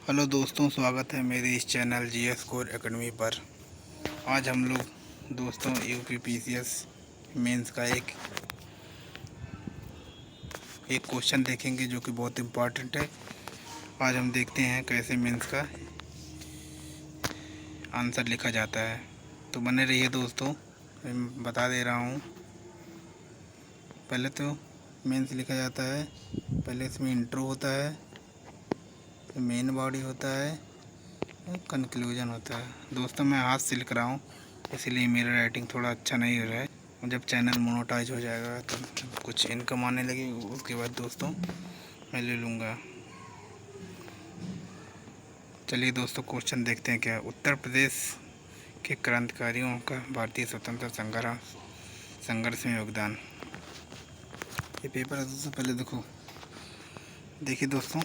Hello दोस्तों, स्वागत है मेरे इस चैनल जीएस कोर एकेडमी पर। आज हम लोग दोस्तों यूपी पीसीएस मेंस का एक क्वेश्चन देखेंगे जो कि बहुत इम्पोर्टेंट है। आज हम देखते हैं कैसे मेंस का आंसर लिखा जाता है। तो बने रहिए दोस्तों, मैं बता दे रहा हूँ। पहले तो मेंस लिखा जाता है, पहले इसमें इंट्रो होता है, मेन बॉडी होता है, कंक्लूजन होता है। दोस्तों मैं हाथ से लिख रहा हूँ, इसलिए मेरा राइटिंग थोड़ा अच्छा नहीं हो रहा है। जब चैनल मोनेटाइज हो जाएगा तो कुछ इनकम आने लगी, उसके बाद दोस्तों मैं ले लूँगा। चलिए दोस्तों क्वेश्चन देखते हैं। क्या उत्तर प्रदेश के क्रांतिकारियों का भारतीय स्वतंत्रता संघर्ष में योगदान। ये पेपर है दोस्तों, पहले देखिए दोस्तों,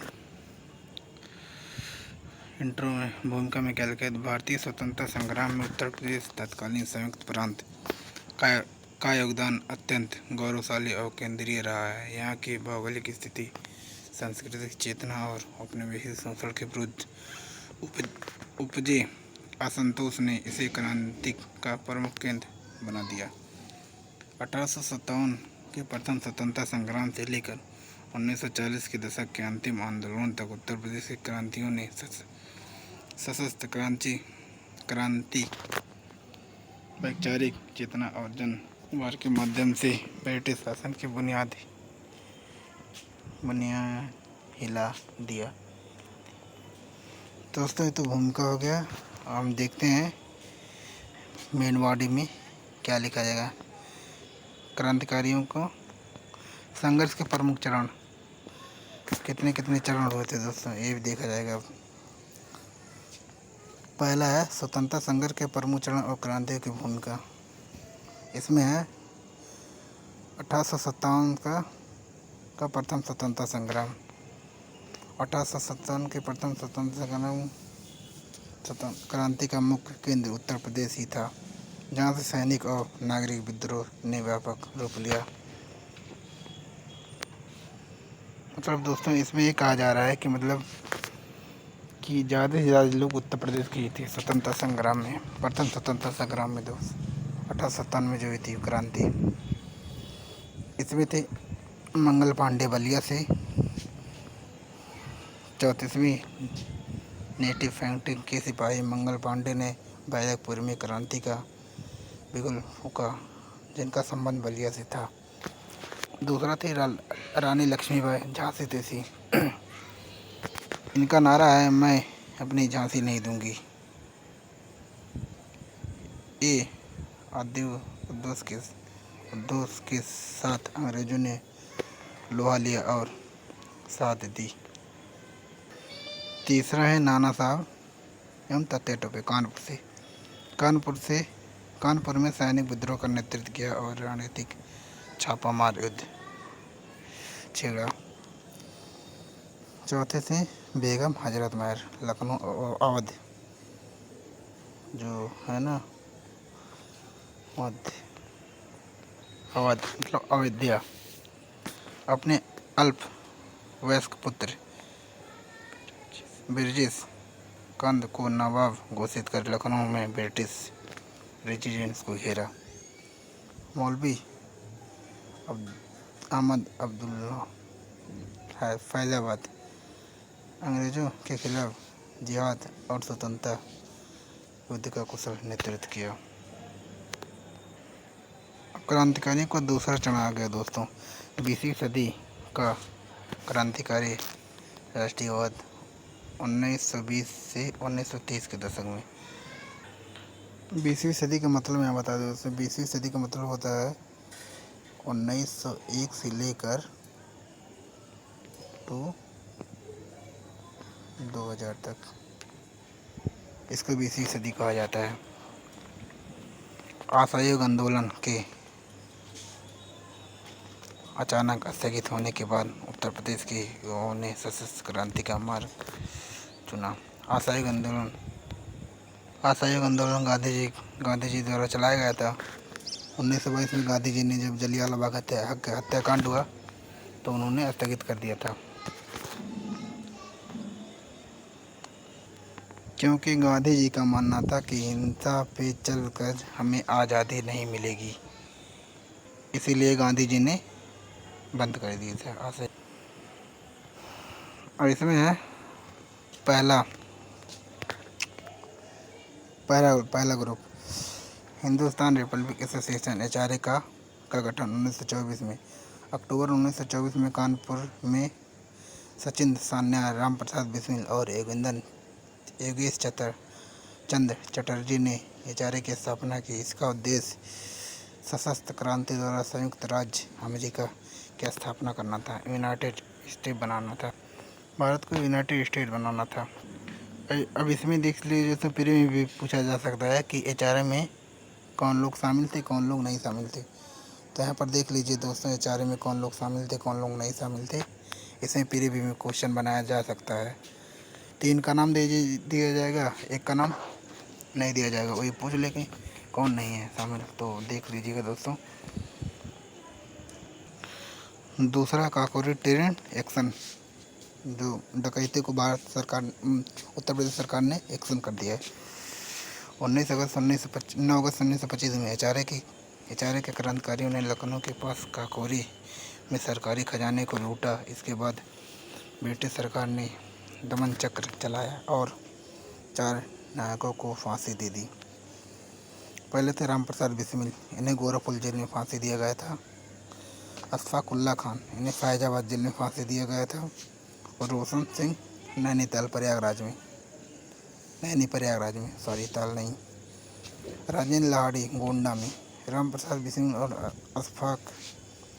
इंट्रो में भूमिका में क्या लिखा है। भारतीय स्वतंत्रता संग्राम में उत्तर प्रदेश तत्कालीन संयुक्त प्रांत का योगदान अत्यंत गौरवशाली और केंद्रीय रहा है। यहाँ की भौगोलिक स्थिति, सांस्कृतिक चेतना और औपनिवेशिक शोषण के विरुद्ध उपजे असंतोष ने इसे क्रांति का प्रमुख केंद्र बना दिया। 1857 के प्रथम स्वतंत्रता संग्राम से लेकर 1940 के दशक के अंतिम आंदोलन तक उत्तर प्रदेश के क्रांतियों ने सशस्त्र क्रांति, वैचारिक चेतना और जनवाद के माध्यम से ब्रिटिश शासन की बुनियाद हिला दिया। दोस्तों ये तो भूमिका हो गया। हम देखते हैं मेन बॉडी में क्या लिखा जाएगा। क्रांतिकारियों को संघर्ष के प्रमुख चरण, कितने कितने चरण हुए थे दोस्तों, ये भी देखा जाएगा। पहला है स्वतंत्रता संघर्ष के प्रमुख चरण और क्रांतियों की भूमिका। इसमें है 1857 का प्रथम स्वतंत्रता संग्राम। 1857 के प्रथम स्वतंत्रता संग्राम क्रांति का मुख्य केंद्र उत्तर प्रदेश ही था, जहां से सैनिक और नागरिक विद्रोह ने व्यापक रूप लिया। मतलब दोस्तों इसमें ये कहा जा रहा है कि कि ज़्यादा से ज़्यादा लोग उत्तर प्रदेश के ही थे स्वतंत्रता संग्राम में, प्रथम स्वतंत्रता संग्राम में दोस्त 1857 में जो हुई थी क्रांति। इसमें थे मंगल पांडे बलिया से, 34वीं नेटिव फैक्ट्री के सिपाही मंगल पांडे ने बैरकपुर में क्रांति का बिगुल फूंका, जिनका संबंध बलिया से था। दूसरा थे रानी लक्ष्मीबाई झांसी से। इनका नारा है, मैं अपनी झांसी नहीं दूंगी। ये उद्देश्य के साथ अंग्रेजों ने लोहा लिया और साथ दी। तीसरा है नाना साहब एवं तात्या टोपे कानपुर में सैनिक विद्रोह का नेतृत्व किया और रणनीतिक छापामार युद्ध छेड़ा। चौथे से बेगम हजरत महल लखनऊ अवध, जो है ना अवध मतलब अयोध्या, अपने अल्प वयस्क पुत्र ब्रिजेश कंद को नवाब घोषित कर लखनऊ में ब्रिटिश रेजिडेंस को घेरा। मौलवी अहमद अब्दुल्ला फैजाबाद, अंग्रेज़ों के खिलाफ जिहाद और स्वतंत्रता युद्ध का कुशल नेतृत्व किया। क्रांतिकारी को दूसरा चरण आ गया दोस्तों। 20वीं सदी का क्रांतिकारी राष्ट्रीयवाद 1920 से 1930 के दशक में। 20वीं सदी का मतलब मैं बता दूं दोस्तों, 20वीं सदी का मतलब होता है 1901 से लेकर तो 2000 तक। इसको 20वीं सदी कहा जाता है। असहयोग आंदोलन के अचानक स्थगित होने के बाद उत्तर प्रदेश के युवाओं ने सशस्त्र क्रांति का मार्ग चुना। असहयोग आंदोलन गांधी जी द्वारा चलाया गया था। 1922 में गांधी जी ने जब जलियांवाला बाग हत्याकांड हुआ तो उन्होंने स्थगित कर दिया था। क्योंकि गांधी जी का मानना था कि हिंसा पे चलकर हमें आज़ादी नहीं मिलेगी, इसीलिए गांधी जी ने बंद कर दिए थे ऐसे। और इसमें है पहला पहला पहला group, Hindustan Republic association HRA का गठन 1924 में। अक्टूबर 1924 में कानपुर में सचिंद्र सान्याल, राम प्रसाद बिस्मिल और योगेश चंद्र चटर्जी ने HRA की स्थापना की। इसका उद्देश्य सशस्त्र क्रांति द्वारा संयुक्त राज्य अमेरिका की स्थापना करना था, यूनाइटेड स्टेट बनाना था, भारत को यूनाइटेड स्टेट बनाना था। अब इसमें देख लीजिए तो फिर भी पूछा जा सकता है कि HRA में कौन लोग शामिल थे, कौन लोग नहीं शामिल थे। तो यहाँ पर देख लीजिए दोस्तों, HRA में कौन लोग शामिल थे, कौन लोग नहीं शामिल थे। इसमें फिर भी क्वेश्चन बनाया जा सकता है। 3 का नाम दिया जाएगा, 1 का नाम नहीं दिया जाएगा, वही पूछ लेंगे कौन नहीं है शामिल। तो देख लीजिएगा दोस्तों। दूसरा काकोरी टेरर एक्शन, जो डकैती को भारत सरकार उत्तर प्रदेश सरकार ने एक्शन कर दिया है। 9 अगस्त 1925 में HRA के क्रांतिकारियों ने लखनऊ के पास काकोरी में सरकारी खजाने को लूटा। इसके बाद ब्रिटिश सरकार ने दमन चक्र चलाया और 4 नायकों को फांसी दे दी। पहले थे राम प्रसाद बिस्मिल, इन्हें गोरखपुर जेल में फांसी दिया गया था। अशफाक उल्ला खान, इन्हें फैजाबाद जेल में फांसी दिया गया था। और रोशन सिंह नैनीताल प्रयागराज में, सॉरी ताल नहीं, राजेंद्र लाहड़ी गोंडा में। राम प्रसाद बिस्मिल और अशफाक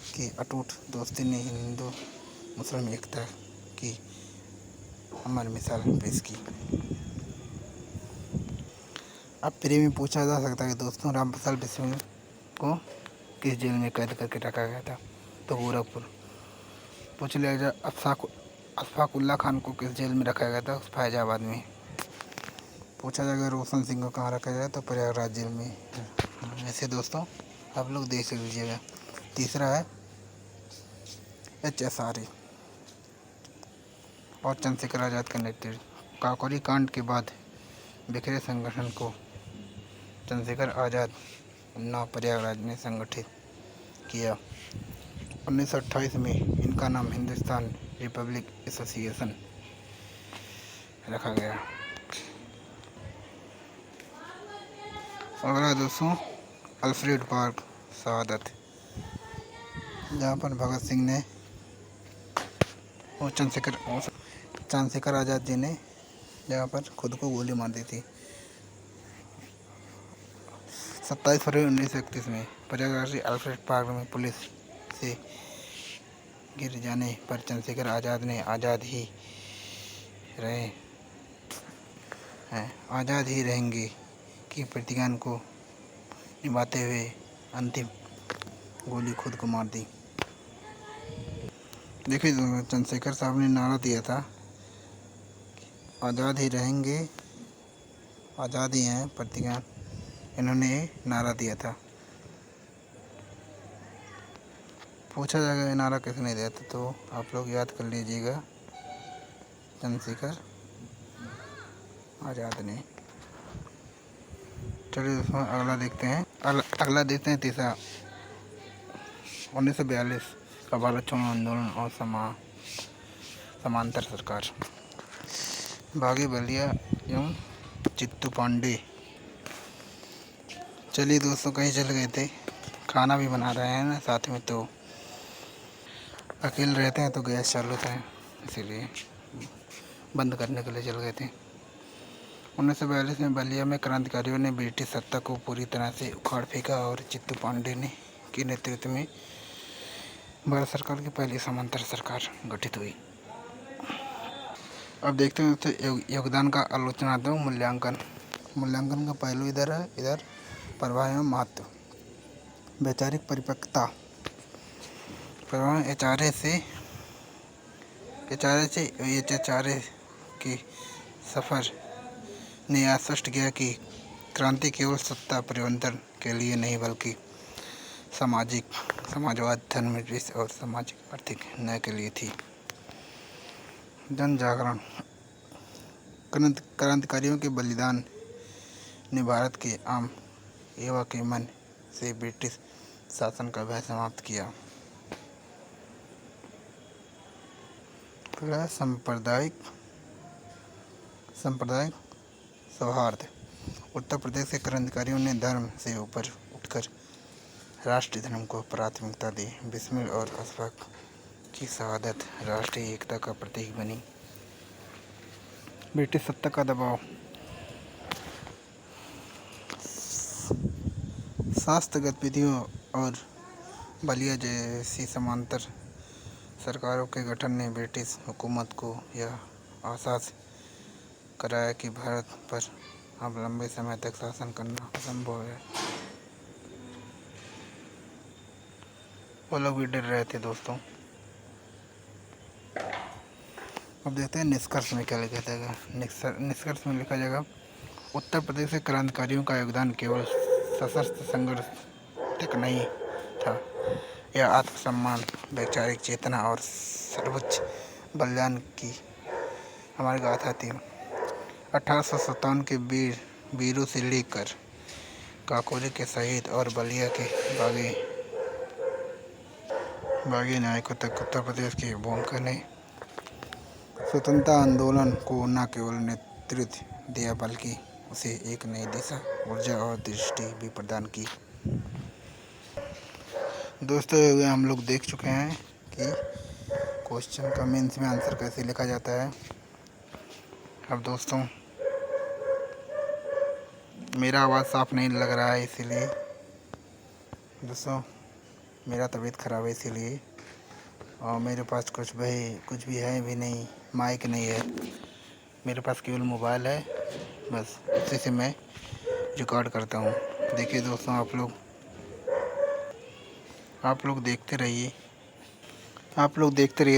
की अटूट दोस्ती ने हिंदू मुस्लिम एकता की अमर मिसाल पेश की। अब फिर में पूछा जा सकता है कि दोस्तों राम प्रसाद बिस्मिल को किस जेल में कैद करके रखा गया था, तो गोरखपुर। पूछ लिया जाए अशफाक उल्ला खान को किस जेल में रखा गया था, फैजाबाद में। पूछा जाएगा रोशन सिंह को कहाँ रखा गया, तो प्रयागराज जेल में। ऐसे दोस्तों आप लोग देख लीजिएगा। तीसरा है HSRA और चंद्रशेखर आज़ाद का नेतृत्व। काकोरी कांड के बाद बिखरे संगठन को चंद्रशेखर आज़ाद उन्नाव प्रयागराज में संगठित किया। 1928 में इनका नाम हिंदुस्तान रिपब्लिक एसोसिएशन रखा गया। अगला दोस्तों अल्फ्रेड पार्क शहादत, जहाँ पर भगत सिंह ने और चंद्रशेखर आज़ाद जी ने जहाँ पर खुद को गोली मार दी थी। 27 फरवरी 1931 में प्रयागराज के अल्फ्रेड पार्क में पुलिस से गिर जाने पर चंद्रशेखर आज़ाद ने आज़ाद ही रहेंगे की प्रतिज्ञा को निभाते हुए अंतिम गोली खुद को मार दी। देखिए चंद्रशेखर साहब ने नारा दिया था, आज़ाद ही रहेंगे, आज़ाद ही हैं प्रतिज्ञा, इन्होंने नारा दिया था। पूछा जाएगा ये नारा किसने दिया था, तो आप लोग याद कर लीजिएगा, चंद्रशेखर आज़ाद ने। चलिए दोस्तों अगला देखते हैं तीसरा 1942 का भारत छोड़ो आंदोलन और समांतर सरकार। बागी बलिया एवं चित्तू पांडे। चलिए दोस्तों कहीं चल गए थे, खाना भी बना रहे हैं ना साथ में, तो अकेले रहते हैं तो गैस चालू था, इसीलिए बंद करने के लिए चल गए थे। 1942 में बलिया में क्रांतिकारियों ने ब्रिटिश सत्ता को पूरी तरह से उखाड़ फेंका और चित्तू पांडे के नेतृत्व में भारत सरकार की पहली समांतर सरकार गठित हुई। अब देखते हैं दोस्तों योगदान का आलोचनात्मक मूल्यांकन का पहलू इधर है, इधर प्रभाव एवं महत्व। वैचारिक परिपक्वता। प्रभाव HRA के सफ़र ने स्पष्ट किया कि क्रांति केवल सत्ता परिवर्तन के लिए नहीं बल्कि समाजवाद, धर्मनिरपेक्ष और सामाजिक आर्थिक न्याय के लिए थी। जन जागरण। क्रांतिकारियों के बलिदान ने भारत के आम युवा के मन से ब्रिटिश शासन का भय समाप्त किया। फिर है सांप्रदायिक सौहार्द। उत्तर प्रदेश के क्रांतिकारियों ने धर्म से ऊपर उठकर राष्ट्रीय धर्म को प्राथमिकता दी। बिस्मिल और अशफाक की शहादत राष्ट्रीय एकता का प्रतीक बनी। ब्रिटिश सत्ता का दबाव। शास्त्र गतिविधियों और बलिया जैसी समांतर सरकारों के गठन ने ब्रिटिश हुकूमत को यह एहसास कराया कि भारत पर अब लंबे समय तक शासन करना असंभव है। वो लोग भी डर रहे थे दोस्तों। अब देखते हैं निष्कर्ष में क्या लिखा जाएगा। निष्कर्ष में लिखा जाएगा, उत्तर प्रदेश के क्रांतिकारियों का योगदान केवल सशस्त्र संघर्ष तक नहीं था, यह आत्मसम्मान, वैचारिक चेतना और सर्वोच्च बलिदान की हमारी गाथा थी। 1857 के वीरों से लेकर काकोरी के शहीद और बलिया के बागी नायकों तक उत्तर प्रदेश की भूमिका ने स्वतंत्रता आंदोलन को न केवल नेतृत्व दिया बल्कि उसे एक नई दिशा, ऊर्जा और दृष्टि भी प्रदान की। दोस्तों हम लोग देख चुके हैं कि क्वेश्चन का मेंस में आंसर कैसे लिखा जाता है। अब दोस्तों मेरा आवाज़ साफ नहीं लग रहा है, इसीलिए दोस्तों मेरा तबीयत ख़राब है इसीलिए, और मेरे पास कुछ भी है भी नहीं, माइक नहीं है, मेरे पास केवल मोबाइल है, बस उसी से मैं रिकॉर्ड करता हूँ। देखिए दोस्तों आप लोग देखते रहिए।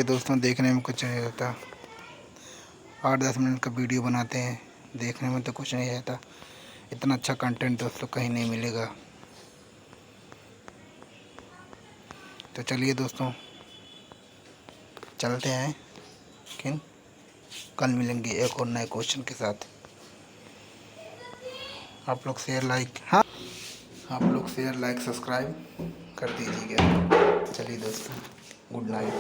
दोस्तों, देखने में कुछ नहीं रहता। 8-10 मिनट का वीडियो बनाते हैं, देखने में तो कुछ नहीं रहता। इतना अच्छा कंटेंट दोस्तों कहीं नहीं मिलेगा। तो चलिए दोस्तों चलते हैं, लेकिन कल मिलेंगे एक और नए क्वेश्चन के साथ। आप लोग शेयर लाइक सब्सक्राइब कर दीजिएगा। चलिए दोस्तों, गुड नाइट।